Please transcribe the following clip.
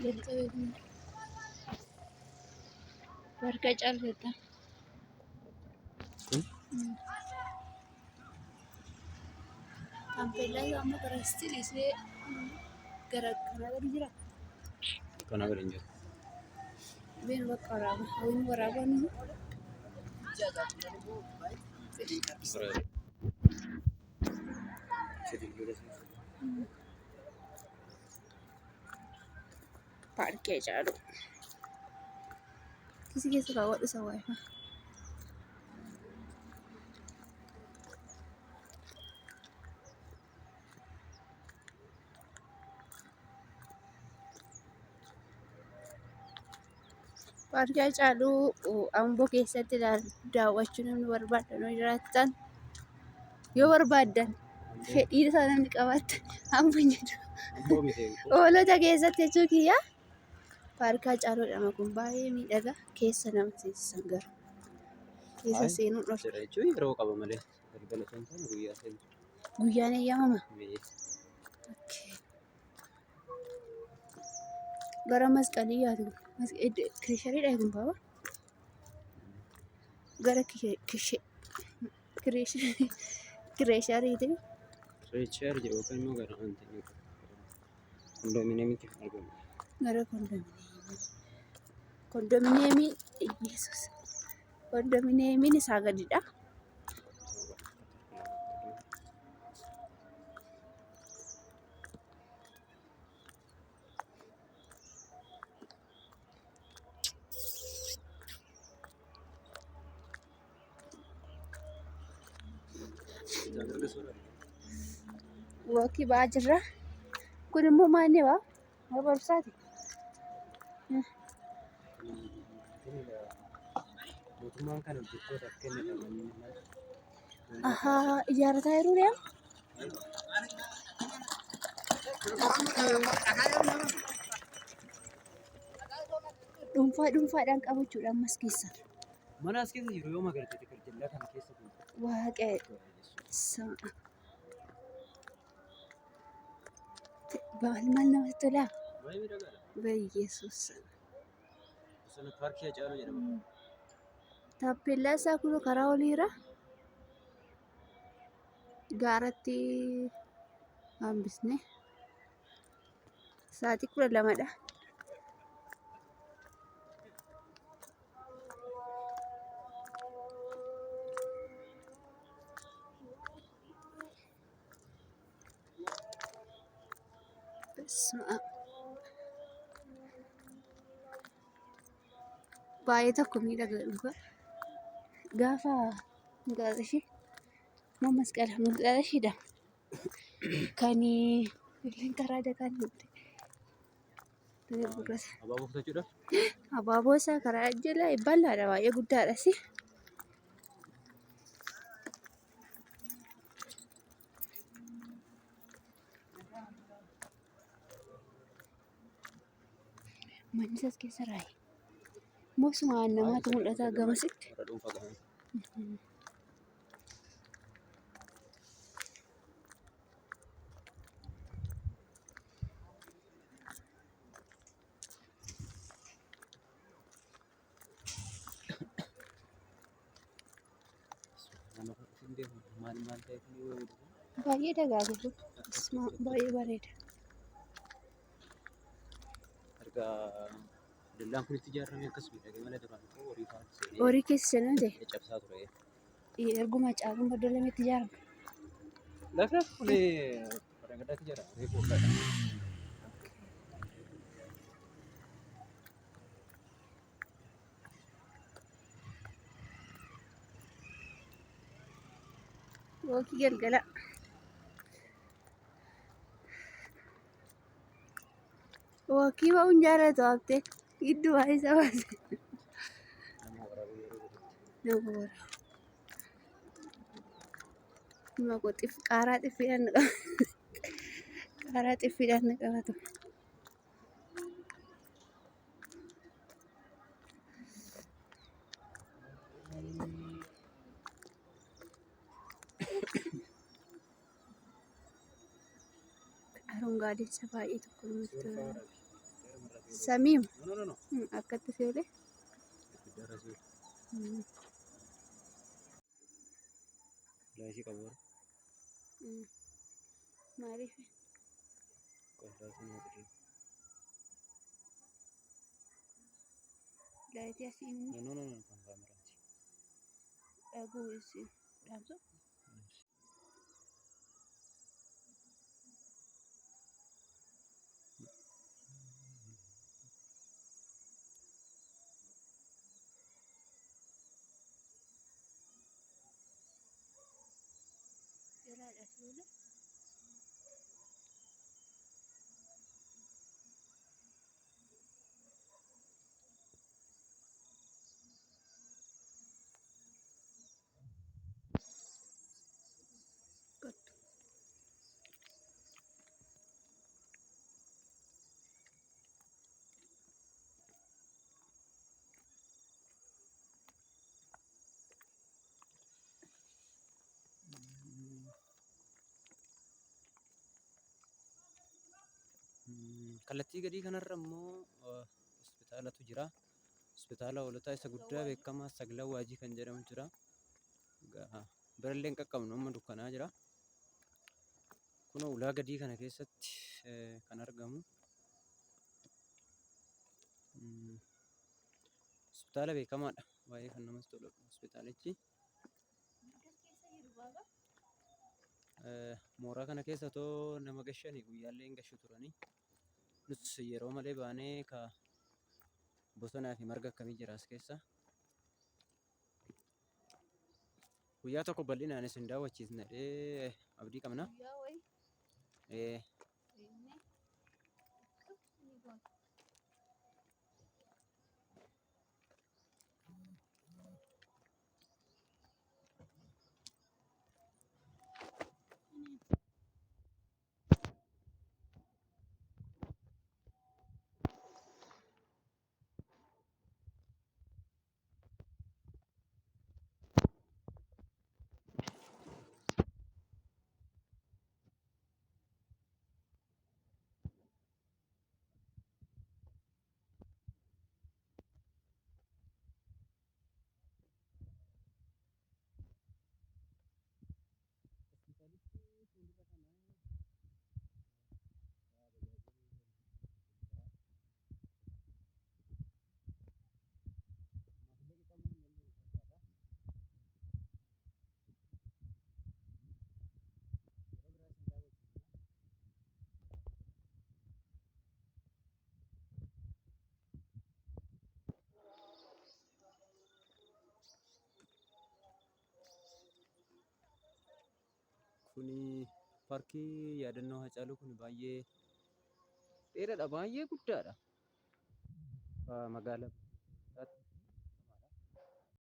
Jalqabee warqa caalfata. Tampellaa yoo amma barreessitiin isee gara kanaa gadi jira. Kana gadi hin jiru. Been bakka waraaba. Hawwiin waraabaan paarkii caalu. Kisi keessa kaawwadhu isa waayifaa. Paarkii caaluu Amboo keessatti daawwachuu namni barbaadan yoo jiraatan yoo barbaadan fedhii isaa namni qabaatan Amboo jedhu. Hoolota keessatti jechuu kiyyaa paarkii caaluu jedhama kun baay'ee miidhaga keessa nama seensisan gara keessa seenuu dhofu. Jira jechuun yeroo qaba malee galgala kan ta'an guyyaa seenu. Guyyaan eeyyamama. Gara masqalii yaadu kireeshariidha eeguun baaba. Gara kireeshariitiin. Kireechar jedhu yookaan immoo gara antiin kondominiyeemitti kan argamu. Gara kondominiyeemii Yesuus. Kondominiyeemiin isaa gadidha. Wakii ba'aa jirra. Kun immoo maanni ba'a? Mana barumsaati. Mootummaan kan hojjettootaaf kennedha. Ahaa, ijaarrataa jiruu deema? Dhuunfaadhaan qabachuudhaan ammas keessa. Mana as keessa jiru yoo magariisa xiqqeellaa kana keessa kun. Waaqayyo. Maal namatti tolaa? Baay'ee miidhagaadha. Yesuus. Sana paarkii caaluu jedhama. Taappeellaa isaa kun karaa oliirra gaaratti hambisne sa'aatii 12dha. Baay'ee tokko miidhaga dhugaa. Gaafa Muqaadashii Muqaadashiidha. Kan illeen karaa dakaan dhufte. Abaaboo fudhachuudhaaf? Abaaboo isaa karaa jala bal'aadha baay'ee guddaadhas. Manni isaas keessa raayi. Moosuma namaatu mul'ata gamasitti. Baay'ee dagaagu. Baay'ee bareeda. Dallaan kun itti ijaarame akkas miidhagee malee duraan horii keessa seenaa ta'e. Cabsaa ture. Erguma caaluun badalame itti ijaarame. Lafa fuulee barangadaatti ijaarame. Reefuu uffata. Wakii galgala. Wakii ba'uun jaalatu haftee gidduu waa isa baase. Nama waraabuu. Qaaraa xiffiidhaan ni qabatu. Arungaadessa baay'ee tokko namatti tola. Samiim No, no, no. akkatti seelee. Darasuu. Laashii qabu. Maaliif Qofaa sana asirra. laayitii asii No, no, no, no. Kan kaameraati. dhaguu isin dhaamsu? Jalaadha seelee. Kottu. Kallattii gadii kanarra immoo hospitaalatu jira. Hospitaala hoolotaa isa guddaa beekamaa Saglan Waajii kan jedhamu jira. Birallee hin qaqqabnu amma dukkanaa jira. Kun ulaa gadii kana keessatti kan argamu. Hospitaala beekamaadha. Baay'ee kan namatti toludha hospitaalichi. Mooraa kana keessa too nama gashanii guyyaallee hin gashu turanii. Nus yeroo malee baanee ka bosonaa fi marga akkamii jira as keessa. Guyyaa tokko bal'inaan isin daawwachiisna jedhee abdii qabna. Guyyaa wayii. Eh, Inni. Ni goona. Kuni paarkii yaadannoo Hacaaluu kun baay'ee dheeraadha, baay'ee guddaadha. Magaalaa